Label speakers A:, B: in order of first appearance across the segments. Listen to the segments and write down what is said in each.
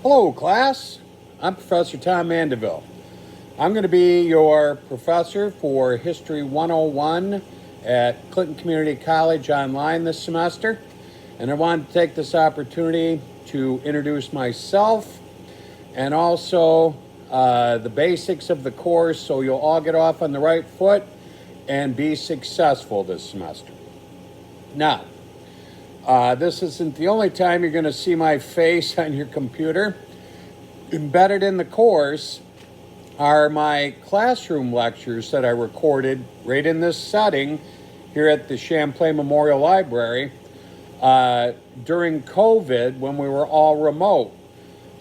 A: Hello, class. I'm Professor Tom Mandeville. I'm going to be your professor for History 101 at Clinton Community College online this semester. And I wanted to take this opportunity to introduce myself and also the basics of the course so you'll all get off on the right foot and be successful this semester. Now, this isn't the only time you're going to see my face on your computer. Embedded in the course are my classroom lectures that I recorded right in this setting here at the Champlain Memorial Library during COVID when we were all remote.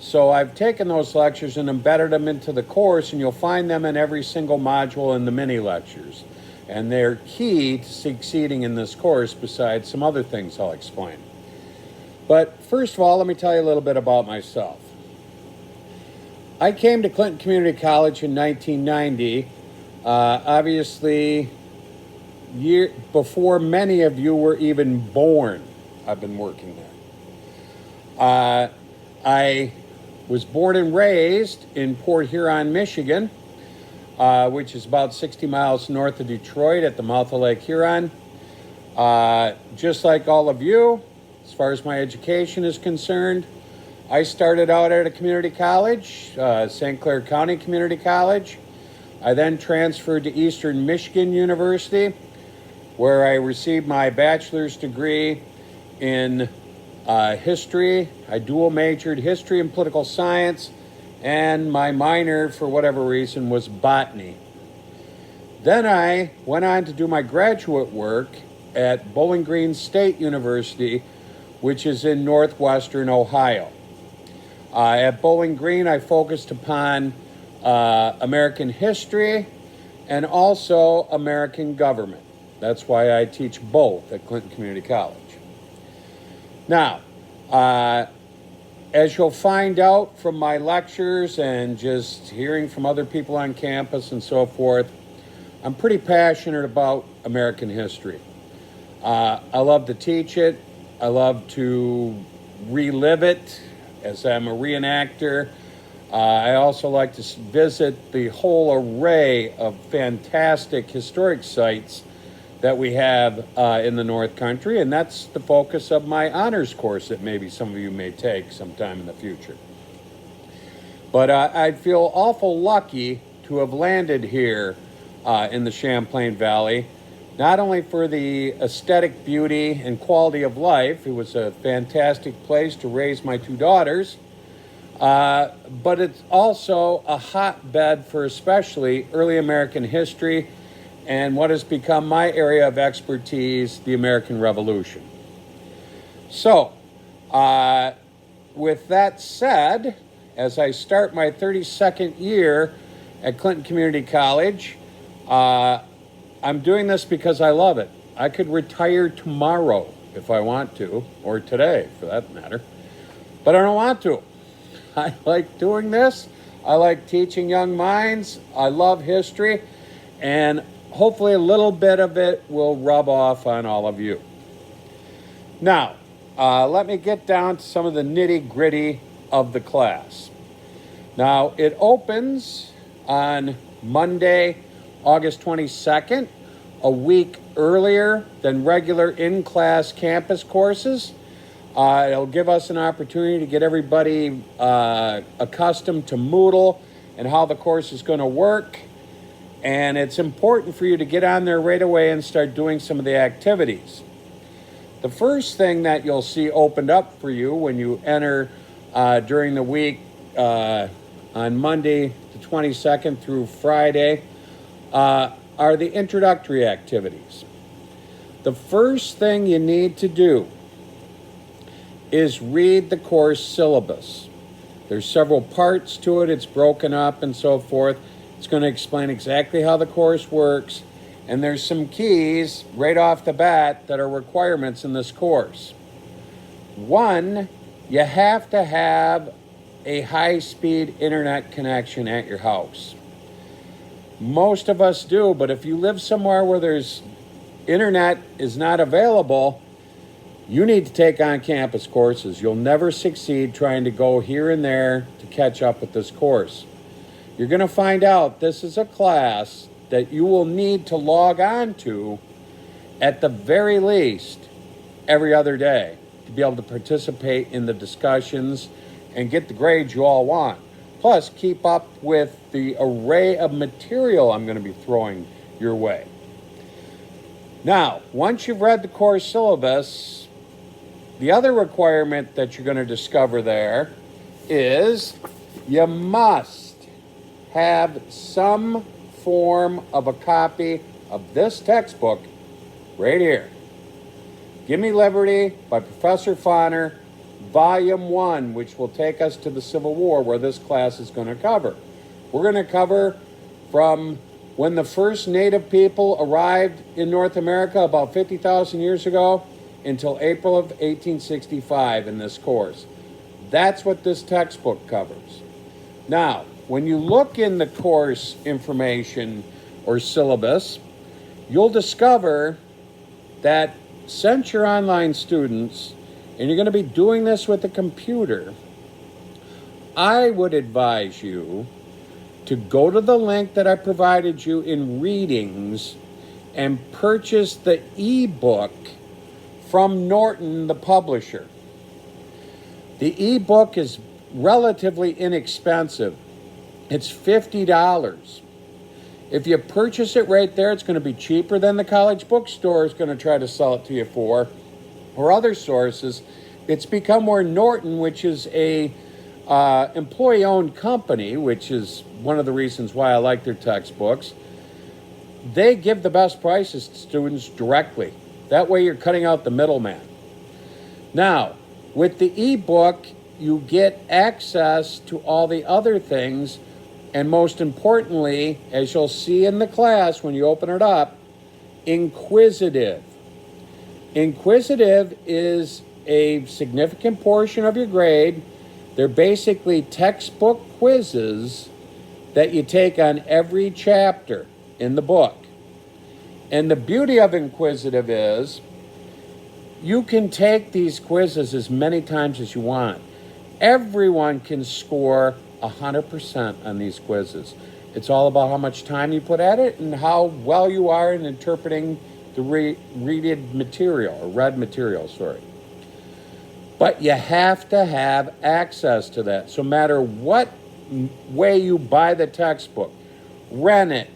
A: So I've taken those lectures and embedded them into the course, and you'll find them in every single module in the mini lectures. And they're key to succeeding in this course besides some other things I'll explain. But first of all, let me tell you a little bit about myself. I came to Clinton Community College in 1990, obviously before many of you were even born. I've been working there. I was born and raised in Port Huron, Michigan, which is about 60 miles north of Detroit at the mouth of Lake Huron. Just like all of you, as far as my education is concerned, I started out at a community college, St. Clair County Community College. I then transferred to Eastern Michigan University, where I received my bachelor's degree in history. I dual majored history and political science, and my minor, for whatever reason, was botany. Then I went on to do my graduate work at Bowling Green State University, which is in northwestern Ohio. At Bowling Green, I focused upon American history and also American government. That's why I teach both at Clinton Community College. Now, as you'll find out from my lectures and just hearing from other people on campus and so forth, I'm pretty passionate about American history. I love to teach it. I love to relive it, as I'm a reenactor. I also like to visit the whole array of fantastic historic sites that we have in the North Country, and that's the focus of my honors course that maybe some of you may take sometime in the future. But I feel awful lucky to have landed here in the Champlain Valley, not only for the aesthetic beauty and quality of life. It was a fantastic place to raise my two daughters, but it's also a hotbed for especially early American history and what has become my area of expertise, the American Revolution. So, with that said, as I start my 32nd year at Clinton Community College, I'm doing this because I love it. I could retire tomorrow if I want to, or today for that matter, but I don't want to. I like doing this. I like teaching young minds. I love history, and hopefully a little bit of it will rub off on all of you. Now, let me get down to some of the nitty-gritty of the class. Now, it opens on Monday, August 22nd, a week earlier than regular in-class campus courses. It'll give us an opportunity to get everybody accustomed to Moodle and how the course is going to work. And it's important for you to get on there right away and start doing some of the activities. The first thing that you'll see opened up for you when you enter during the week on Monday the 22nd through Friday are the introductory activities. The first thing you need to do is read the course syllabus. There's several parts to it. It's broken up and so forth. It's going to explain exactly how the course works, and there's some keys right off the bat that are requirements in this course. One, you have to have a high-speed internet connection at your house. Most of us do, but if you live somewhere where there's internet is not available, You need to take on-campus courses. You'll never succeed trying to go here and there to catch up with this course. You're going to find out this is a class that you will need to log on to at the very least every other day to be able to participate in the discussions and get the grades you all want. Plus, keep up with the array of material I'm going to be throwing your way. Now, once you've read the course syllabus, the other requirement that you're going to discover there is you must have some form of a copy of this textbook right here. Gimme Liberty by Professor Fonner, Volume 1, which will take us to the Civil War, where this class is going to cover. We're going to cover from when the first native people arrived in North America about 50,000 years ago until April of 1865 in this course. That's what this textbook covers. Now, when you look in the course information or syllabus, you'll discover that since you're online students and you're going to be doing this with a computer, I would advise you to go to the link that I provided you in readings and purchase the ebook from Norton, the publisher. The ebook is relatively inexpensive. It's $50. If you purchase it right there, it's going to be cheaper than the college bookstore is going to try to sell it to you for, or other sources. It's become where Norton, which is a employee-owned company, which is one of the reasons why I like their textbooks, they give the best prices to students directly. That way you're cutting out the middleman. Now, with the ebook, you get access to all the other things, and most importantly, as you'll see in the class when you open it up, Inquisitive. Inquisitive is a significant portion of your grade. They're basically textbook quizzes that you take on every chapter in the book. And the beauty of Inquisitive is you can take these quizzes as many times as you want. Everyone can score 100% on these quizzes. It's all about how much time you put at it and how well you are in interpreting the read material, sorry. But you have to have access to that. So no matter what way you buy the textbook, rent it,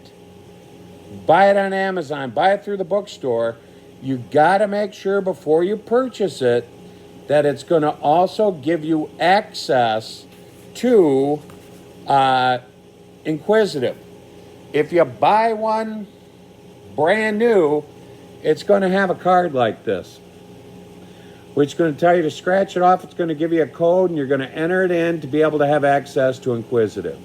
A: buy it on Amazon, buy it through the bookstore, you got to make sure before you purchase it that it's going to also give you access to Inquisitive. If you buy one brand new, it's going to have a card like this, which is going to tell you to scratch it off. It's going to give you a code, and you're going to enter it in to be able to have access to Inquisitive.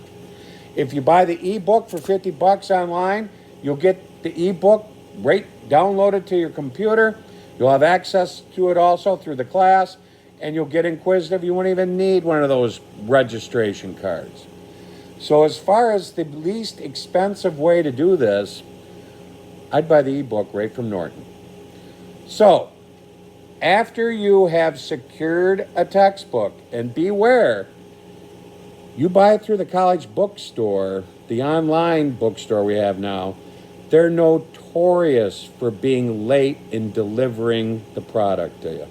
A: If you buy the ebook for $50 online, you'll get the ebook right downloaded to your computer. You'll have access to it also through the class, and you'll get Inquisitive. You won't even need one of those registration cards. So as far as the least expensive way to do this, I'd buy the ebook right from Norton. So after you have secured a textbook, and beware, you buy it through the college bookstore, the online bookstore we have now, they're notorious for being late in delivering the product to you.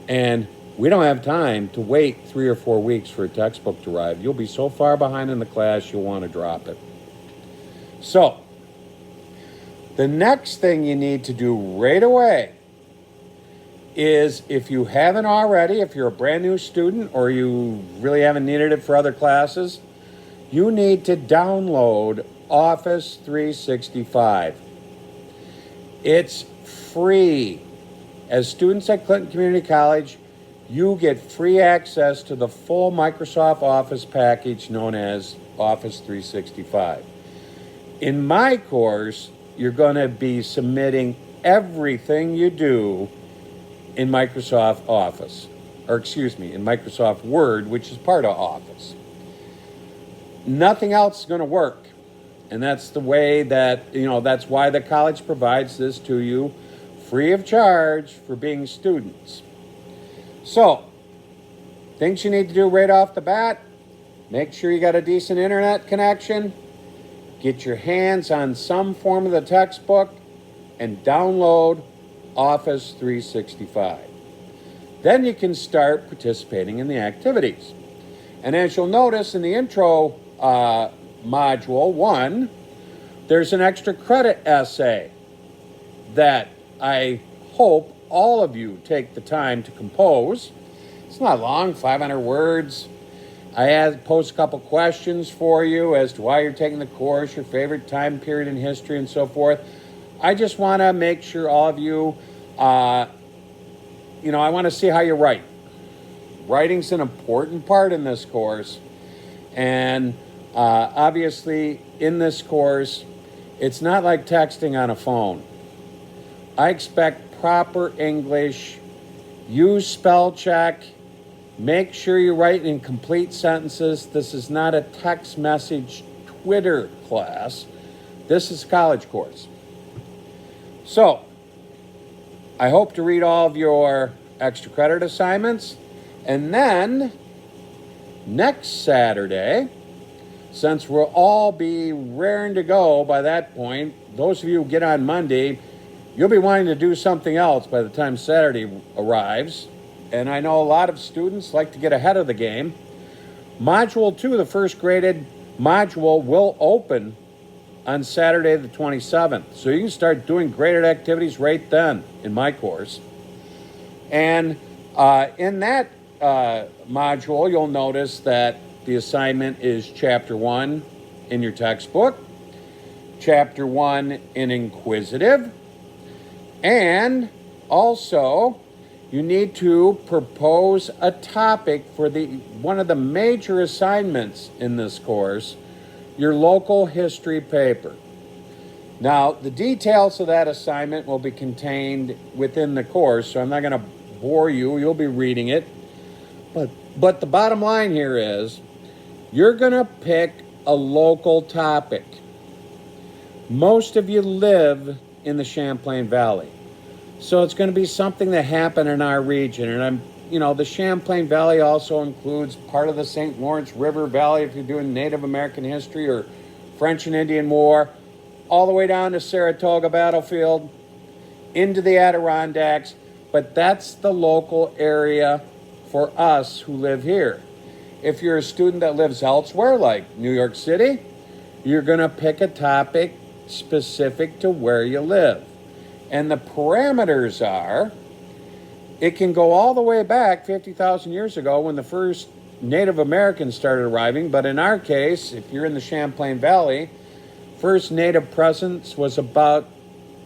A: And we don't have time to wait 3 or 4 weeks for a textbook to arrive. You'll be so far behind in the class, you'll want to drop it. So, the next thing you need to do right away is, if you haven't already, if you're a brand new student or you really haven't needed it for other classes, you need to download Office 365. It's free. As students at Clinton Community College, you get free access to the full Microsoft Office package known as Office 365. In my course, you're going to be submitting everything you do in Microsoft Office, in Microsoft Word, which is part of Office. Nothing else is going to work. And that's the way that, that's why the college provides this to you free of charge for being students. So, things you need to do right off the bat: make sure you got a decent internet connection, get your hands on some form of the textbook, and download Office 365. Then you can start participating in the activities. And as you'll notice in the intro module 1, there's an extra credit essay that I hope all of you take the time to compose. It's not long, 500 words. I post a couple questions for you as to why you're taking the course, your favorite time period in history, and so forth. I just want to make sure all of you, I want to see how you write. Writing's an important part in this course. And obviously, in this course, it's not like texting on a phone. I expect proper English. Use spell check. Make sure you write in complete sentences. This is not a text message Twitter class. This is a college course. So, I hope to read all of your extra credit assignments. And then, next Saturday, since we'll all be raring to go by that point, those of you who get on Monday, you'll be wanting to do something else by the time Saturday arrives. And I know a lot of students like to get ahead of the game. Module 2, the first graded module, will open on Saturday the 27th. So you can start doing graded activities right then in my course. And in that module, you'll notice that the assignment is Chapter 1 in your textbook, Chapter 1 in Inquisitive, and also you need to propose a topic for one of the major assignments in this course, your local history paper. Now, the details of that assignment will be contained within the course, so I'm not going to bore you. You'll be reading it. But the bottom line here is you're going to pick a local topic. Most of you live in the Champlain Valley. So it's going to be something that happened in our region. And the Champlain Valley also includes part of the St. Lawrence River Valley if you're doing Native American history or French and Indian War, all the way down to Saratoga Battlefield, into the Adirondacks. But that's the local area for us who live here. If you're a student that lives elsewhere, like New York City, you're going to pick a topic specific to where you live. And the parameters are, it can go all the way back 50,000 years ago when the first Native Americans started arriving. But in our case, if you're in the Champlain Valley, first Native presence was about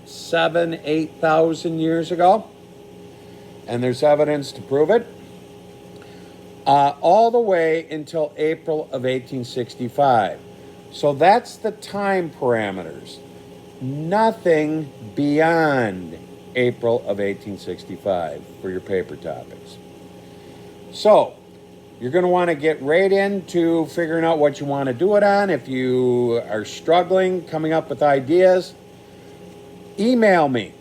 A: 7,000, 8,000 years ago. And there's evidence to prove it. All the way until April of 1865. So that's the time parameters. Nothing beyond April of 1865 for your paper topics. So, you're going to want to get right into figuring out what you want to do it on. If you are struggling, coming up with ideas, email me.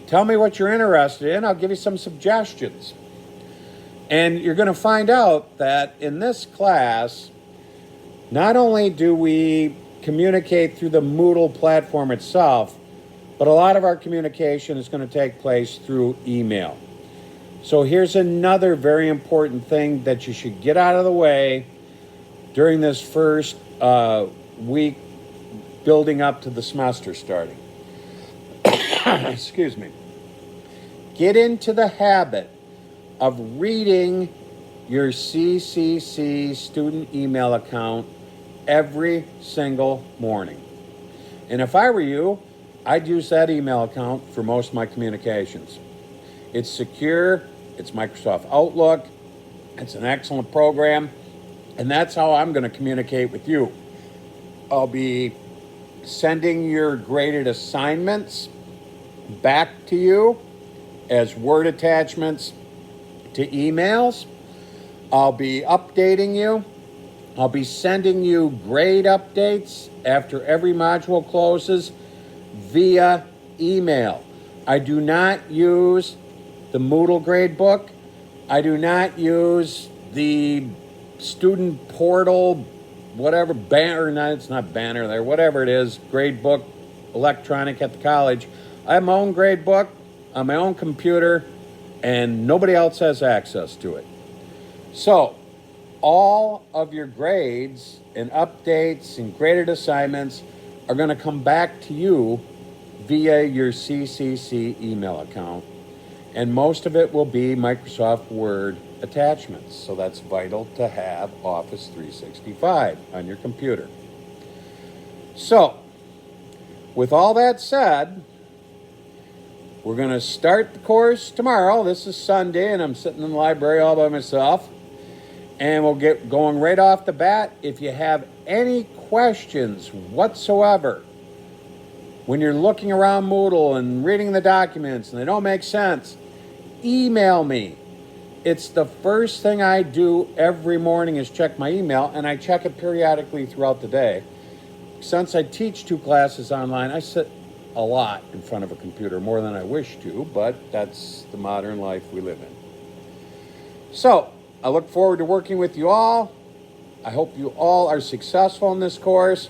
A: Tell me what you're interested in. I'll give you some suggestions. And you're going to find out that in this class, not only do we communicate through the Moodle platform itself, but a lot of our communication is going to take place through email. So here's another very important thing that you should get out of the way during this first week building up to the semester starting. Excuse me. Get into the habit of reading your CCC student email account every single morning. And if I were you, I'd use that email account for most of my communications. It's secure, it's Microsoft Outlook, it's an excellent program, and that's how I'm going to communicate with you. I'll be sending your graded assignments back to you as Word attachments to emails. I'll be updating you. I'll be sending you grade updates after every module closes via email. I do not use the Moodle gradebook. I do not use the student portal, whatever, banner, no, it's not banner there, whatever it is, gradebook, electronic at the college. I have my own gradebook on my own computer, and nobody else has access to it. So, all of your grades and updates and graded assignments are going to come back to you via your CCC email account. And most of it will be Microsoft Word attachments. So that's vital to have Office 365 on your computer. So, with all that said, we're going to start the course tomorrow. This is Sunday, and I'm sitting in the library all by myself. And we'll get going right off the bat. If you have any questions whatsoever, when you're looking around Moodle and reading the documents and they don't make sense, email me. It's the first thing I do every morning is check my email, and I check it periodically throughout the day. Since I teach 2 classes online, I sit a lot in front of a computer, more than I wish to, but that's the modern life we live in. So, I look forward to working with you all. I hope you all are successful in this course,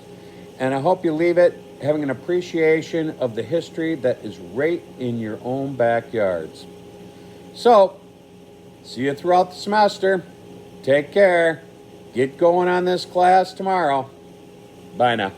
A: and I hope you leave it having an appreciation of the history that is right in your own backyards. So, see you throughout the semester. Take care. Get going on this class tomorrow. Bye now.